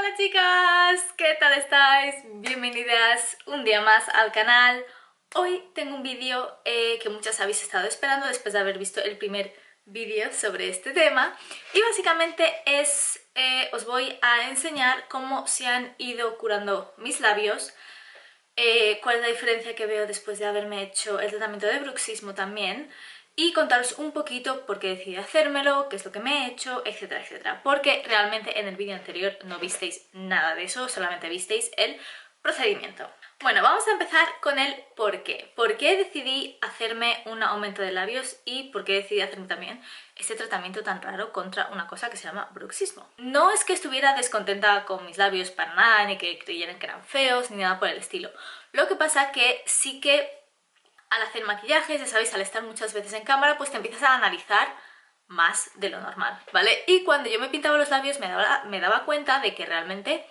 Hola chicas, ¿qué tal estáis? Bienvenidas un día más al canal. Hoy tengo un vídeo que muchas habéis estado esperando después de haber visto el primer vídeo sobre este tema y básicamente os voy a enseñar cómo se han ido curando mis labios, cuál es la diferencia que veo después de haberme hecho el tratamiento de bruxismo también, y contaros un poquito por qué decidí hacérmelo, qué es lo que me he hecho, etcétera, etcétera. Porque realmente en el vídeo anterior no visteis nada de eso, solamente visteis el procedimiento. Bueno, vamos a empezar con el por qué. ¿Por qué decidí hacerme un aumento de labios y por qué decidí hacerme también este tratamiento tan raro contra una cosa que se llama bruxismo? No es que estuviera descontenta con mis labios para nada, ni que creyeran que eran feos, ni nada por el estilo. Lo que pasa que sí que al hacer maquillajes, ya sabéis, al estar muchas veces en cámara, pues te empiezas a analizar más de lo normal, ¿vale? Y cuando yo me pintaba los labios me daba cuenta de que realmente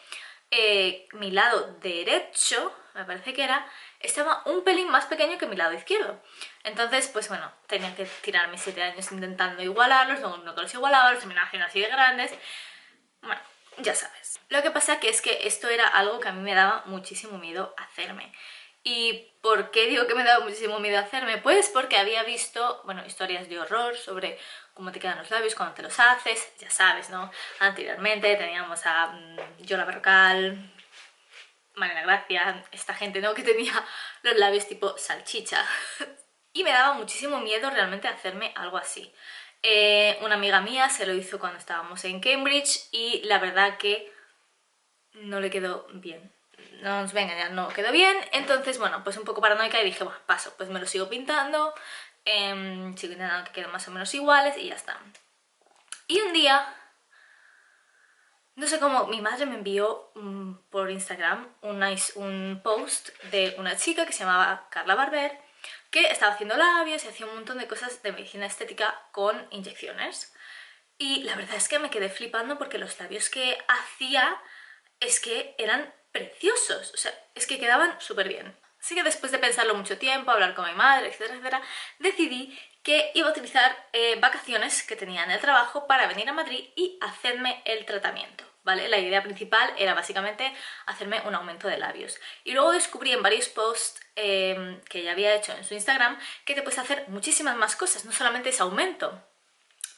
mi lado derecho, me parece que era, estaba un pelín más pequeño que mi lado izquierdo. Entonces, pues bueno, tenía que tirar mis 7 años intentando igualarlos, luego no que los igualaba, los terminaba haciendo así de grandes. Bueno, ya sabes. Lo que pasa que es que esto era algo que a mí me daba muchísimo miedo hacerme. ¿Y por qué digo que me daba muchísimo miedo hacerme? Pues porque había visto, bueno, historias de horror sobre cómo te quedan los labios cuando te los haces, ya sabes, ¿no? Anteriormente teníamos a Yola Berrocal, Mariana Gracia, esta gente, ¿no? Que tenía los labios tipo salchicha. Y me daba muchísimo miedo realmente hacerme algo así. Una amiga mía se lo hizo cuando estábamos en Cambridge y la verdad que no le quedó bien. No nos venga, ya no quedó bien. Entonces, bueno, pues un poco paranoica y dije, bueno, paso, pues me lo sigo pintando, sigo intentando que queden más o menos iguales y ya está. Y un día, no sé cómo, mi madre me envió por Instagram un post de una chica que se llamaba Carla Barber, que estaba haciendo labios y hacía un montón de cosas de medicina estética con inyecciones. Y la verdad es que me quedé flipando porque los labios que hacía es que eran preciosos, o sea, es que quedaban súper bien. Así que después de pensarlo mucho tiempo, hablar con mi madre, etcétera, etcétera, decidí que iba a utilizar vacaciones que tenía en el trabajo para venir a Madrid y hacerme el tratamiento, ¿vale? La idea principal era básicamente hacerme un aumento de labios. Y luego descubrí en varios posts que ella había hecho en su Instagram que te puedes hacer muchísimas más cosas, no solamente ese aumento.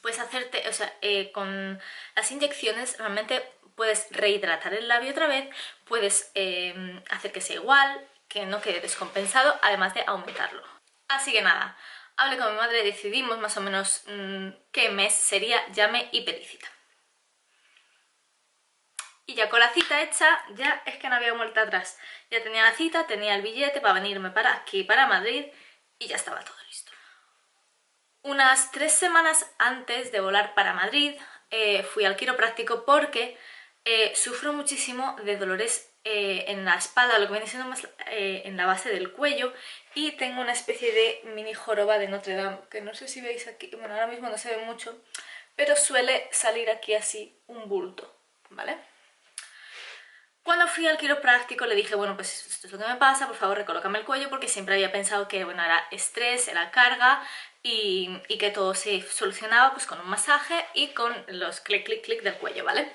Puedes hacerte, o sea, con las inyecciones realmente puedes rehidratar el labio otra vez, puedes hacer que sea igual, que no quede descompensado, además de aumentarlo. Así que nada, hablé con mi madre, decidimos más o menos qué mes sería, llame y pedí cita. Y ya con la cita hecha, ya es que no había vuelta atrás. Ya tenía la cita, tenía el billete para venirme para aquí, para Madrid, y ya estaba todo listo. Unas 3 semanas antes de volar para Madrid fui al quiropráctico porque sufro muchísimo de dolores en la espalda, lo que viene siendo más en la base del cuello, y tengo una especie de mini joroba de Notre Dame, que no sé si veis aquí, bueno, ahora mismo no se ve mucho, pero suele salir aquí así un bulto, ¿vale? Cuando fui al quiropráctico le dije, bueno, pues esto es lo que me pasa, por favor recolócame el cuello, porque siempre había pensado que, bueno, era estrés, era carga y que todo se solucionaba pues con un masaje y con los clic, clic, clic del cuello, ¿vale?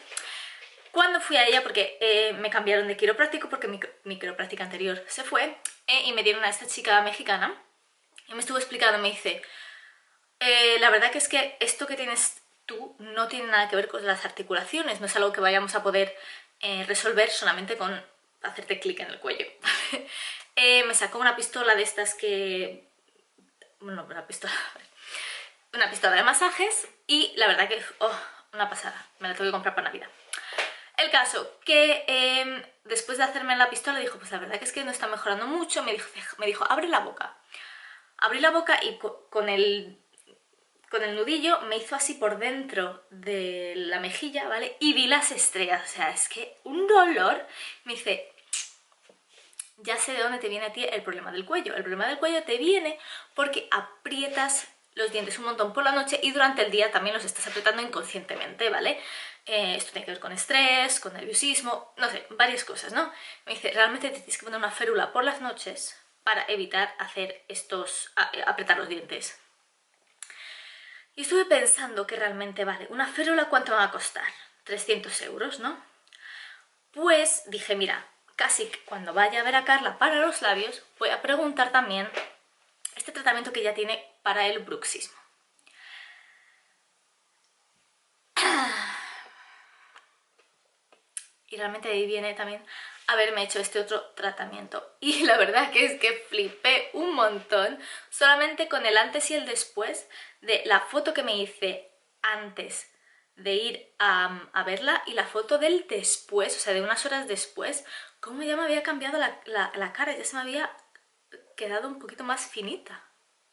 Cuando fui a ella, porque me cambiaron de quiropráctico porque mi quiropráctica anterior se fue y me dieron a esta chica mexicana y me estuvo explicando, me dice, la verdad que es que esto que tienes tú no tiene nada que ver con las articulaciones, no es algo que vayamos a poder resolver solamente con hacerte clic en el cuello. Me sacó una pistola de estas que... bueno, una pistola de masajes y la verdad que... oh, una pasada, me la tengo que comprar para Navidad. El caso, que después de hacerme la pistola dijo, pues la verdad que es que no está mejorando mucho, me dijo abre la boca. Abrí la boca y con el nudillo me hizo así por dentro de la mejilla, ¿vale? Y vi las estrellas, o sea, es que un dolor. Me dice, ya sé de dónde te viene a ti el problema del cuello. El problema del cuello te viene porque aprietas los dientes un montón por la noche y durante el día también los estás apretando inconscientemente, ¿vale? Esto tiene que ver con estrés, con nerviosismo, no sé, varias cosas, ¿no? Me dice, realmente te tienes que poner una férula por las noches para evitar hacer apretar los dientes. Y estuve pensando que realmente, vale, una férula ¿cuánto va a costar? 300 euros, ¿no? pues dije, mira, casi que cuando vaya a ver a Carla para los labios, voy a preguntar también este tratamiento que ella tiene para el bruxismo. Y realmente de ahí viene también haberme hecho este otro tratamiento. Y la verdad que es que flipé un montón solamente con el antes y el después de la foto que me hice antes de ir a verla y la foto del después, o sea, de unas horas después, cómo ya me había cambiado la cara, ya se me había quedado un poquito más finita.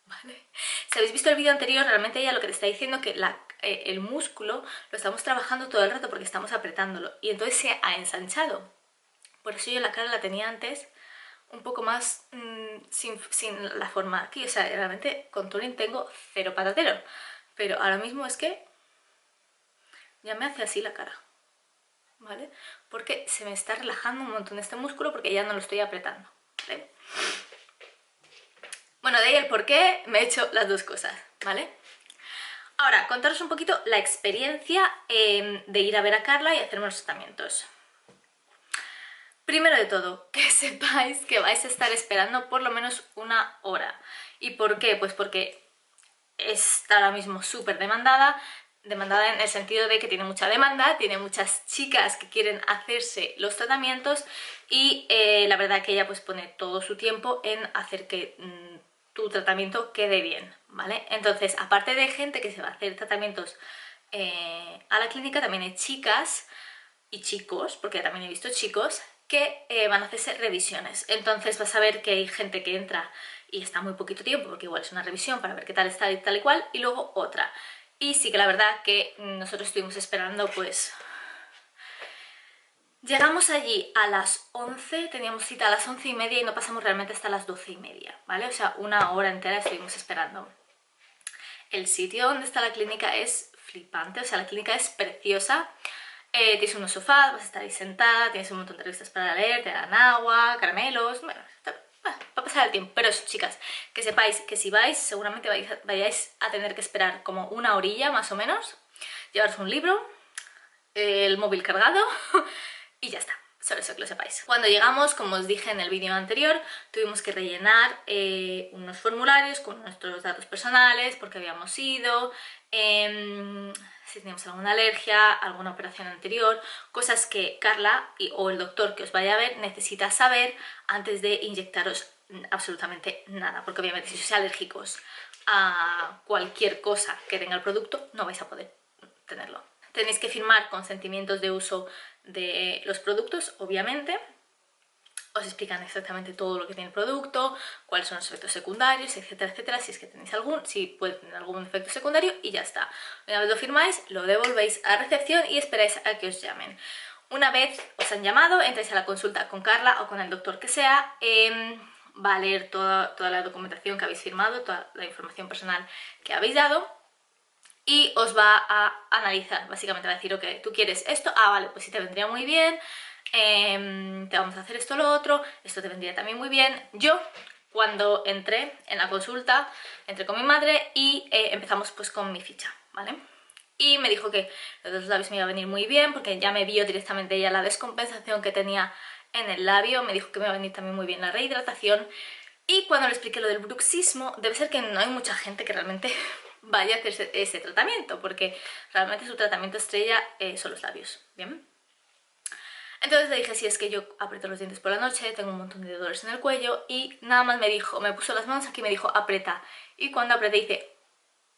¿Vale? Si habéis visto el vídeo anterior, realmente ella lo que te está diciendo que el músculo lo estamos trabajando todo el rato porque estamos apretándolo y entonces se ha ensanchado. Por eso yo la cara la tenía antes un poco más sin la forma aquí, o sea, realmente contouring tengo cero patatero, pero ahora mismo es que ya me hace así la cara, ¿vale? Porque se me está relajando un montón este músculo porque ya no lo estoy apretando, ¿vale? Bueno, de ahí el por qué me he hecho las dos cosas, ¿vale? Ahora, contaros un poquito la experiencia de ir a ver a Carla y hacerme los tratamientos. Primero de todo, que sepáis que vais a estar esperando por lo menos una hora. ¿Y por qué? Pues porque está ahora mismo súper demandada en el sentido de que tiene mucha demanda, tiene muchas chicas que quieren hacerse los tratamientos y la verdad que ella pues pone todo su tiempo en hacer que tu tratamiento quede bien, ¿vale? Entonces, aparte de gente que se va a hacer tratamientos a la clínica, también hay chicas y chicos, porque también he visto chicos, que van a hacerse revisiones. Entonces vas a ver que hay gente que entra y está muy poquito tiempo, porque igual es una revisión para ver qué tal está y tal y cual, y luego otra. Y sí que la verdad que nosotros estuvimos esperando pues... Llegamos allí a las 11, teníamos cita a las 11:30 y no pasamos realmente hasta las 12:30, ¿vale? O sea, una hora entera estuvimos esperando. El sitio donde está la clínica es flipante, o sea, la clínica es preciosa. Tienes unos sofás, vas a estar ahí sentada, tienes un montón de revistas para leer, te dan agua, caramelos, bueno, va a pasar el tiempo. Pero eso, chicas, que sepáis que si vais, seguramente vayáis a tener que esperar como una horilla más o menos, llevaros un libro, el móvil cargado y ya está. Solo eso que lo sepáis. Cuando llegamos, como os dije en el vídeo anterior, tuvimos que rellenar unos formularios con nuestros datos personales, porque habíamos ido, si teníamos alguna alergia, alguna operación anterior, cosas que Carla o el doctor que os vaya a ver necesita saber antes de inyectaros absolutamente nada, porque obviamente si sois alérgicos a cualquier cosa que tenga el producto, no vais a poder tenerlo. Tenéis que firmar consentimientos de uso de los productos, obviamente. Os explican exactamente todo lo que tiene el producto, cuáles son los efectos secundarios, etcétera, etcétera, si es que tenéis si puede tener algún efecto secundario y ya está. Una vez lo firmáis, lo devolvéis a recepción y esperáis a que os llamen. Una vez os han llamado, entráis a la consulta con Carla o con el doctor que sea, va a leer toda la documentación que habéis firmado, toda la información personal que habéis dado, y os va a analizar, básicamente va a decir, ok, tú quieres esto, vale, pues sí te vendría muy bien, te vamos a hacer esto, lo otro, esto te vendría también muy bien. Yo, cuando entré en la consulta, entré con mi madre y empezamos pues con mi ficha, ¿vale? Y me dijo que los labios me iba a venir muy bien, porque ya me vio directamente ella la descompensación que tenía en el labio, me dijo que me iba a venir también muy bien la rehidratación, y cuando le expliqué lo del bruxismo, debe ser que no hay mucha gente que realmente vaya a hacerse ese tratamiento, porque realmente su tratamiento estrella son los labios, ¿bien? Entonces le dije, si es que yo aprieto los dientes por la noche, tengo un montón de dolores en el cuello, y nada más me puso las manos aquí y me dijo, aprieta. Y cuando apreté dice,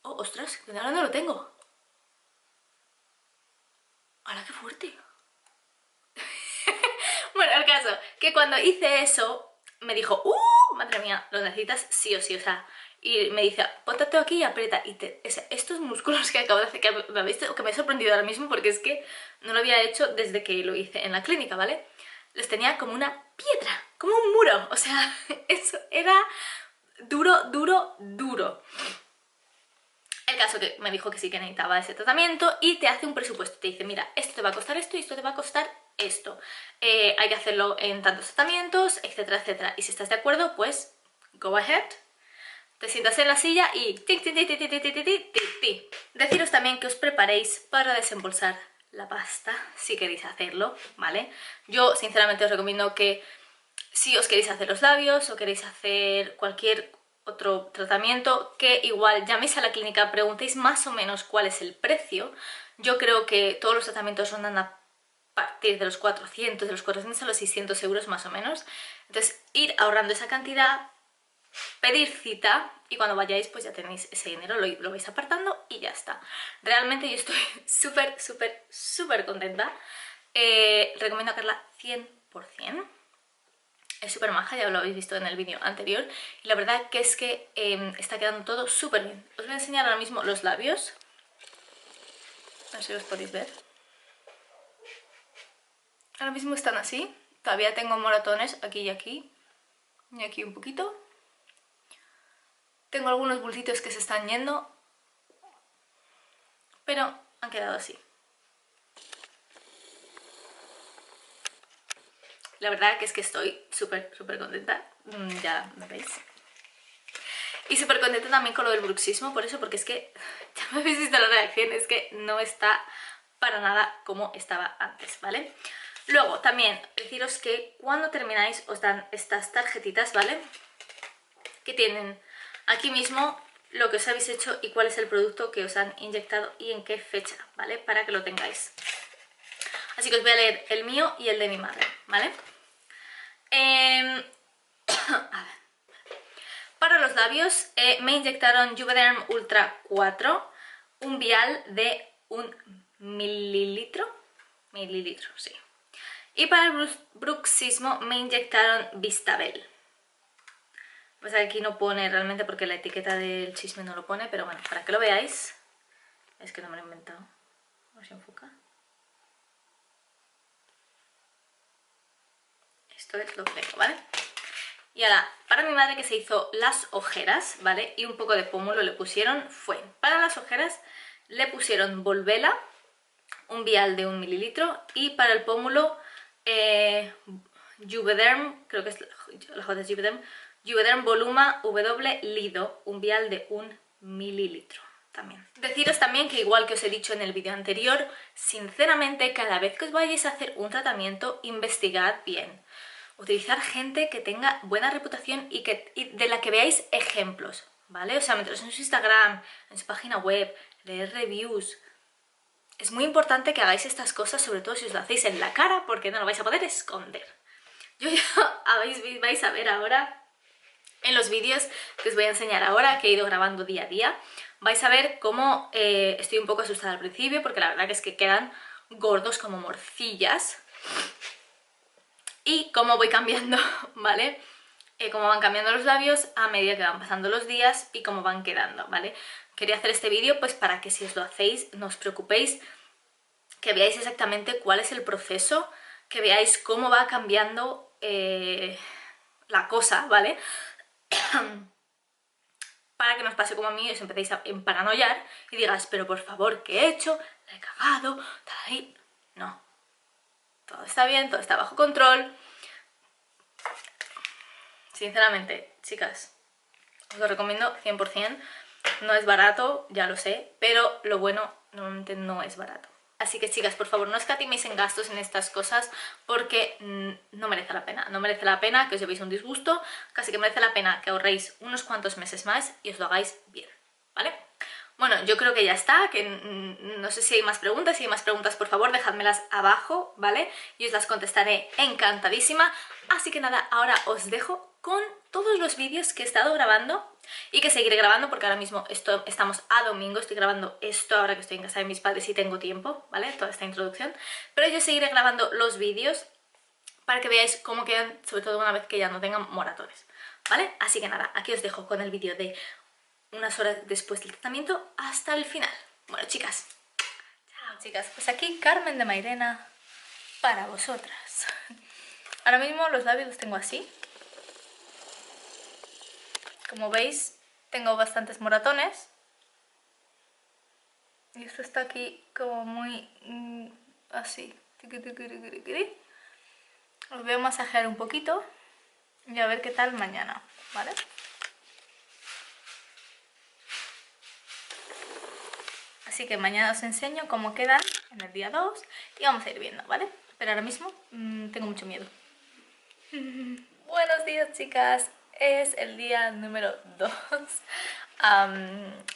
oh, ostras, que ahora no lo tengo. ¡Hala, qué fuerte! Bueno, el caso, que cuando hice eso, me dijo, madre mía, lo necesitas sí o sí, o sea, y me dice, póntate aquí y aprieta, y estos músculos que acabo de hacer, que me he sorprendido ahora mismo, porque es que no lo había hecho desde que lo hice en la clínica, ¿vale? Los tenía como una piedra, como un muro, o sea, eso era duro, duro, duro. El caso que me dijo que sí que necesitaba ese tratamiento y te hace un presupuesto, te dice, mira, esto te va a costar esto y esto te va a costar esto. Hay que hacerlo en tantos tratamientos, etcétera, etcétera. Y si estás de acuerdo, pues go ahead. Te sientas en la silla y... Deciros también que os preparéis para desembolsar la pasta si queréis hacerlo, ¿vale? Yo sinceramente os recomiendo que si os queréis hacer los labios o queréis hacer cualquier otro tratamiento, que igual llaméis a la clínica, preguntéis más o menos cuál es el precio. Yo creo que todos los tratamientos rondan a partir de los 400, de los 400 a los 600 euros más o menos. Entonces ir ahorrando esa cantidad, pedir cita y cuando vayáis pues ya tenéis ese dinero, lo vais apartando y ya está. Realmente yo estoy súper contenta. Recomiendo a Carla 100%. Es súper maja, ya lo habéis visto en el vídeo anterior. Y la verdad que es que está quedando todo súper bien. Os voy a enseñar ahora mismo los labios. A ver si los podéis ver. Ahora mismo están así. Todavía tengo moratones aquí y aquí. Y aquí un poquito. Tengo algunos bultitos que se están yendo. Pero han quedado así. La verdad que es que estoy súper contenta. Ya me veis. Y súper contenta también con lo del bruxismo. Por eso, porque es que ya me habéis visto la reacción. Es que no está para nada como estaba antes, ¿vale? Luego también deciros que cuando termináis os dan estas tarjetitas, ¿vale? Que tienen aquí mismo lo que os habéis hecho y cuál es el producto que os han inyectado y en qué fecha, ¿vale? Para que lo tengáis. Así que os voy a leer el mío y el de mi madre, ¿vale? A ver. Para los labios me inyectaron Juvederm Ultra 4, un vial de 1 mililitro, sí. Y para el bruxismo me inyectaron Vistabel. Pues aquí no pone realmente porque la etiqueta del chisme no lo pone, pero bueno, para que lo veáis. Es que no me lo he inventado. A ver si enfoca. Esto es lo que tengo, ¿vale? Y ahora, para mi madre que se hizo las ojeras, ¿vale? Y un poco de pómulo le pusieron, para las ojeras le pusieron Volvela, un vial de 1 mililitro, y para el pómulo Juvederm, creo que es la J es Juvederm, Juvederm Voluma W Lido, un vial de 1 mililitro también. Deciros también que igual que os he dicho en el vídeo anterior, sinceramente cada vez que os vayáis a hacer un tratamiento, investigad bien. Utilizar gente que tenga buena reputación y de la que veáis ejemplos, ¿vale? O sea, meteros en su Instagram, en su página web, leer reviews. Es muy importante que hagáis estas cosas, sobre todo si os lo hacéis en la cara, porque no lo vais a poder esconder. Yo ya vais a ver ahora, en los vídeos que os voy a enseñar ahora, que he ido grabando día a día, vais a ver cómo estoy un poco asustada al principio, porque la verdad que es que quedan gordos como morcillas. Y cómo voy cambiando, ¿vale? Cómo van cambiando los labios a medida que van pasando los días y cómo van quedando, ¿vale? Quería hacer este vídeo pues para que si os lo hacéis no os preocupéis, que veáis exactamente cuál es el proceso, que veáis cómo va cambiando la cosa, ¿vale? Para que nos pase como a mí y os empecéis a paranoiar y digas, pero por favor, ¿qué he hecho? ¿La he cagado? No. Todo está bien, todo está bajo control. Sinceramente, chicas, os lo recomiendo 100%. No es barato, ya lo sé, pero lo bueno normalmente no es barato. Así que, chicas, por favor, no escatiméis en gastos en estas cosas porque no merece la pena. No merece la pena que os llevéis un disgusto, casi que merece la pena que ahorréis unos cuantos meses más y os lo hagáis bien, ¿vale? Bueno, yo creo que ya está, que no sé si hay más preguntas. Si hay más preguntas, por favor, dejádmelas abajo, ¿vale? Y os las contestaré encantadísima. Así que nada, ahora os dejo con todos los vídeos que he estado grabando y que seguiré grabando porque ahora mismo estamos a domingo, estoy grabando esto ahora que estoy en casa de mis padres y tengo tiempo, ¿vale? Toda esta introducción. Pero yo seguiré grabando los vídeos para que veáis cómo quedan, sobre todo una vez que ya no tengan moratones, ¿vale? Así que nada, aquí os dejo con el vídeo de unas horas después del tratamiento hasta el final. Bueno, chicas, chao. Chicas, pues aquí Carmen de Mairena para vosotras. Ahora mismo los labios los tengo así. Como veis, tengo bastantes moratones. Y esto está aquí como muy así. Os voy a masajear un poquito y a ver qué tal mañana, ¿vale? Así que mañana os enseño cómo quedan en el día 2 y vamos a ir viendo, ¿vale? Pero ahora mismo tengo mucho miedo. Buenos días, chicas. Es el día número 2.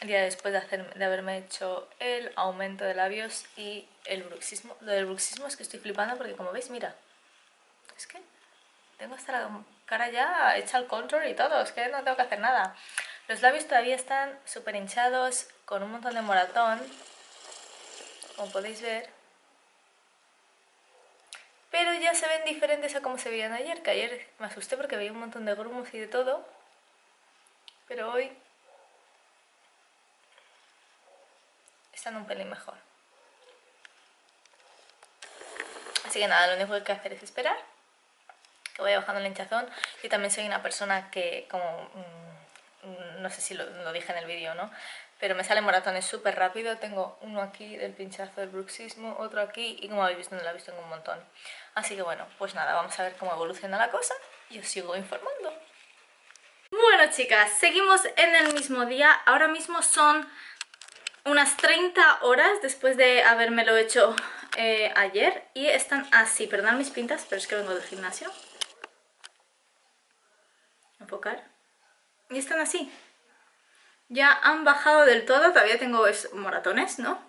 El día después de haberme hecho el aumento de labios y el bruxismo. Lo del bruxismo es que estoy flipando porque, como veis, mira, es que tengo hasta la cara ya hecha al contour y todo, es que no tengo que hacer nada. Los labios todavía están súper hinchados, con un montón de moratón, como podéis ver. Pero ya se ven diferentes a como se veían ayer, que ayer me asusté porque veía un montón de grumos y de todo. Pero hoy están un pelín mejor. Así que nada, lo único que hay que hacer es esperar que vaya bajando el hinchazón. Yo también soy una persona que, como no sé si lo dije en el vídeo o no, pero me salen moratones súper rápido. Tengo uno aquí del pinchazo del bruxismo, otro aquí y, como habéis visto en el labio, tengo un montón. Así que bueno, pues nada, vamos a ver cómo evoluciona la cosa y os sigo informando. Bueno, chicas, seguimos en el mismo día. Ahora mismo son unas 30 horas después de habérmelo hecho ayer y están así. Perdón mis pintas, pero es que vengo del gimnasio. Enfocar. Y están así. Ya han bajado del todo, todavía tengo moratones, ¿no?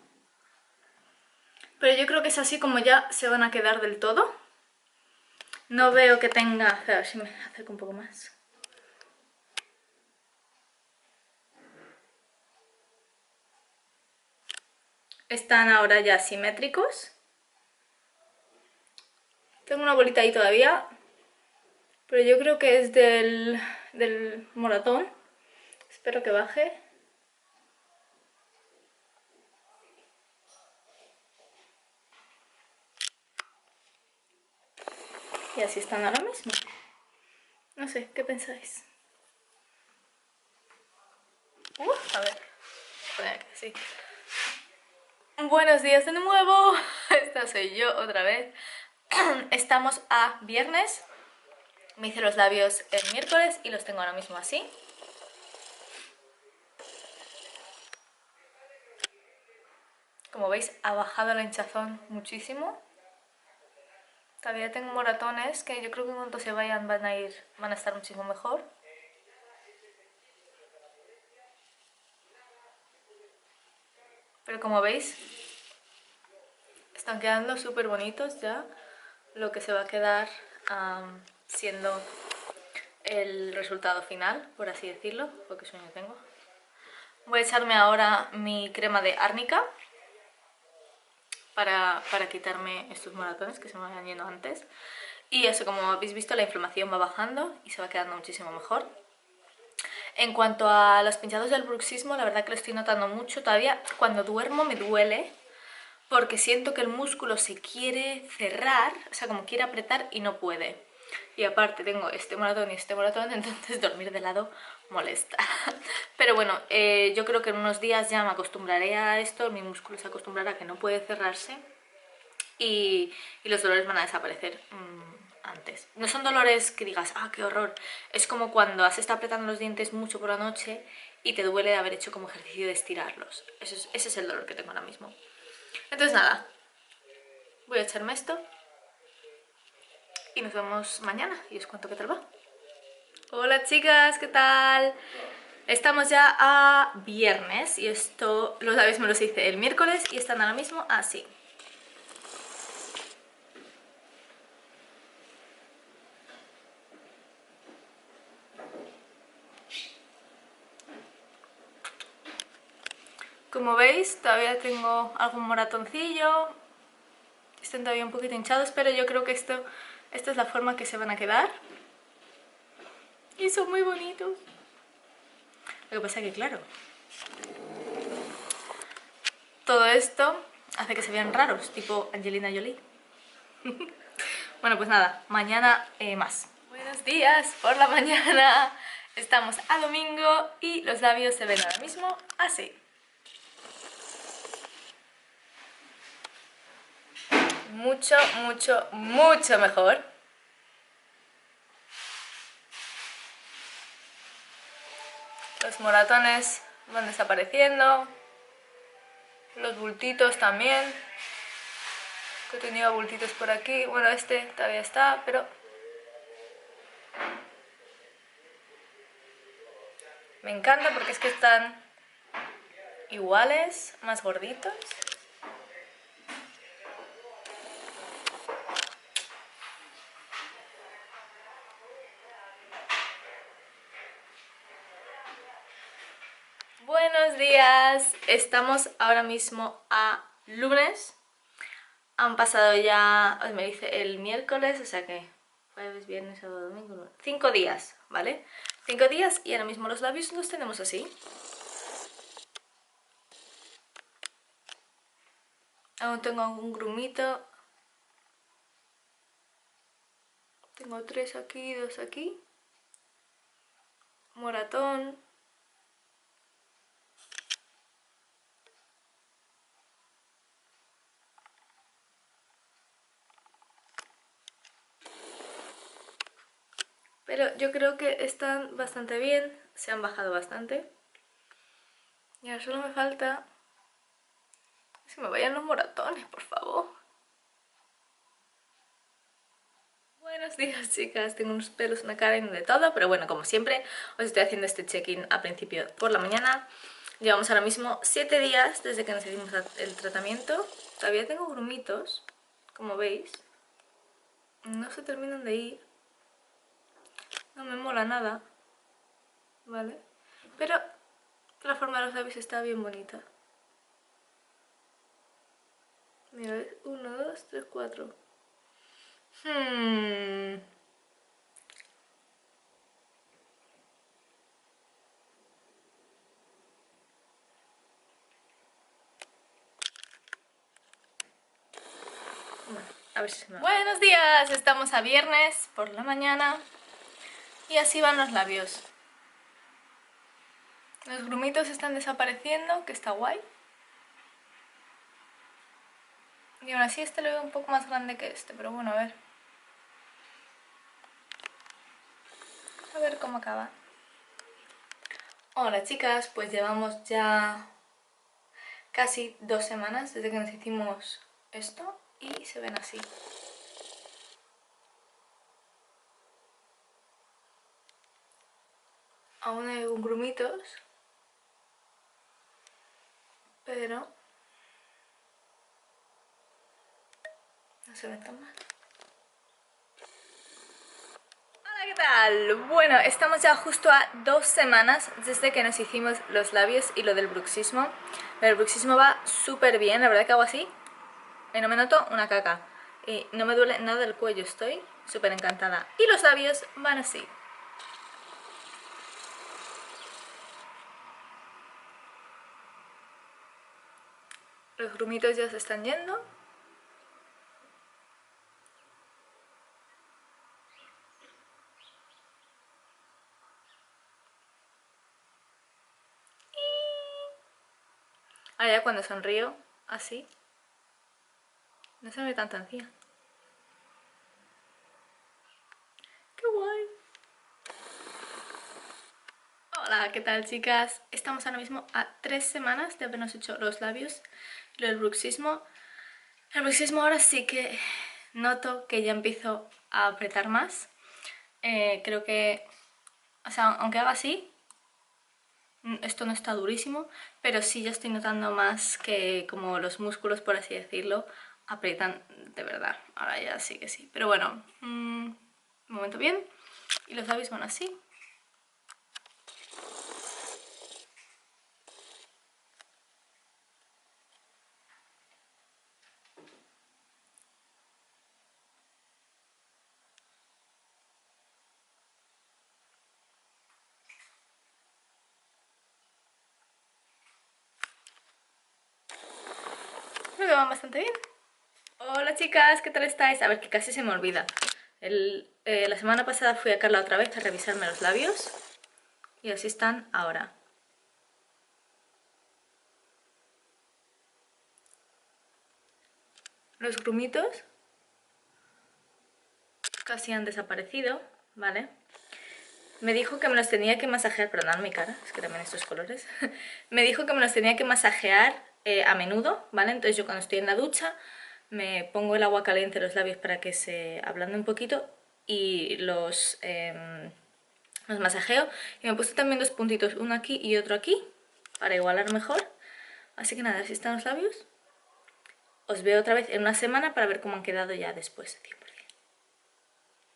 Pero yo creo que es así como ya se van a quedar del todo. No veo que tenga... A ver si me acerco un poco más. Están ahora ya simétricos. Tengo una bolita ahí todavía, pero yo creo que es del moratón. Espero que baje. Y así están ahora mismo. No sé, ¿qué pensáis? A ver, poner aquí así. Buenos días de nuevo. Esta soy yo otra vez. Estamos a viernes. Me hice los labios el miércoles y los tengo ahora mismo así. Como veis, ha bajado la hinchazón muchísimo. Todavía tengo moratones que yo creo que cuando se vayan van a estar muchísimo mejor. Pero como veis, están quedando súper bonitos ya. Lo que se va a quedar siendo el resultado final, por así decirlo, porque sueño tengo. Voy a echarme ahora mi crema de árnica para quitarme estos moratones que se me vayan yendo antes. Y eso, como habéis visto, la inflamación va bajando y se va quedando muchísimo mejor. En cuanto a los pinchados del bruxismo, la verdad que lo estoy notando mucho. Todavía cuando duermo me duele porque siento que el músculo se quiere cerrar, o sea, como quiere apretar y no puede. Y aparte tengo este moratón y este moratón, entonces dormir de lado molesta. Pero bueno, yo creo que en unos días ya me acostumbraré a esto, mi músculo se acostumbrará a que no puede cerrarse y los dolores van a desaparecer antes. No son dolores que digas, ah, qué horror. Es como cuando has estado apretando los dientes mucho por la noche y te duele haber hecho como ejercicio de estirarlos. Ese es el dolor que tengo ahora mismo. Entonces nada, voy a echarme esto y nos vemos mañana y os cuento qué tal va. Hola chicas, ¿qué tal? Estamos ya a viernes y los labios me los hice el miércoles y están ahora mismo así. Como veis, todavía tengo algún moratoncillo, están todavía un poquito hinchados, pero yo creo que esta es la forma que se van a quedar. Y son muy bonitos. Lo que pasa es que, claro, todo esto hace que se vean raros, tipo Angelina Jolie. Bueno, pues nada, mañana más. Buenos días por la mañana. Estamos a domingo y los labios se ven ahora mismo así. Mucho, mucho, mucho mejor. Los moratones van desapareciendo. Los bultitos también, que tenía bultitos por aquí. Bueno, este todavía está, pero me encanta porque es que están iguales, más gorditos. Buenos días, estamos ahora mismo a lunes. Han pasado ya, hoy me dice el miércoles, o sea que jueves, viernes, sábado, domingo, lunes. 5 días, ¿vale? 5 días y ahora mismo los labios los tenemos así. Aún tengo algún grumito. Tengo 3 aquí, 2 aquí. Moratón. Pero yo creo que están bastante bien, se han bajado bastante. Y ahora solo me falta que se me vayan los moratones, por favor. Buenos días, chicas, tengo unos pelos en la cara y no de todo, pero bueno, como siempre, os estoy haciendo este check-in a principio por la mañana. Llevamos ahora mismo 7 días desde que nos hicimos el tratamiento. Todavía tengo grumitos, como veis. No se terminan de ir. No me mola nada, ¿vale? Pero la forma de los labios está bien bonita. Mira, 1, 2, 3, 4. Bueno, a ver si se me va. Buenos días, estamos a viernes por la mañana y así van los labios. Los grumitos están desapareciendo, que está guay. Y aún así este lo veo un poco más grande que este, pero bueno, a ver. A ver cómo acaba. Hola chicas, pues llevamos ya casi 2 semanas desde que nos hicimos esto y se ven así. Aún hay grumitos, pero no se ven tan mal. Hola, ¿qué tal? Bueno, estamos ya justo a 2 semanas desde que nos hicimos los labios y lo del bruxismo. Lo del bruxismo va súper bien, la verdad que hago así y no me noto una caca. Y no me duele nada el cuello, estoy súper encantada. Y los labios van así. Los grumitos ya se están yendo. Ahora ya cuando sonrío, así, no se me ve tanta encía. ¡Qué guay! Hola, ¿qué tal chicas? Estamos ahora mismo a 3 semanas de habernos hecho los labios y lo del bruxismo. El bruxismo ahora sí que noto que ya empiezo a apretar más. Creo que, o sea, aunque haga así, esto no está durísimo, pero sí ya estoy notando más que como los músculos, por así decirlo, aprietan de verdad. Ahora ya sí que sí. Pero bueno, un momento bien. Y los labios van así. Creo que van bastante bien. Hola chicas, ¿qué tal estáis? A ver, que casi se me olvida. La semana pasada fui a Carla otra vez a revisarme los labios y así están ahora. Los grumitos casi han desaparecido, ¿vale? Me dijo que me los tenía que masajear, perdón mi cara, es que también estos colores. Me dijo que me los tenía que masajear a menudo, ¿vale? Entonces yo cuando estoy en la ducha me pongo el agua caliente en los labios para que se ablande un poquito y los masajeo. Y me he puesto también 2 puntitos, uno aquí y otro aquí, para igualar mejor. Así que nada, así están los labios. Os veo otra vez en una semana para ver cómo han quedado ya después de tiempo.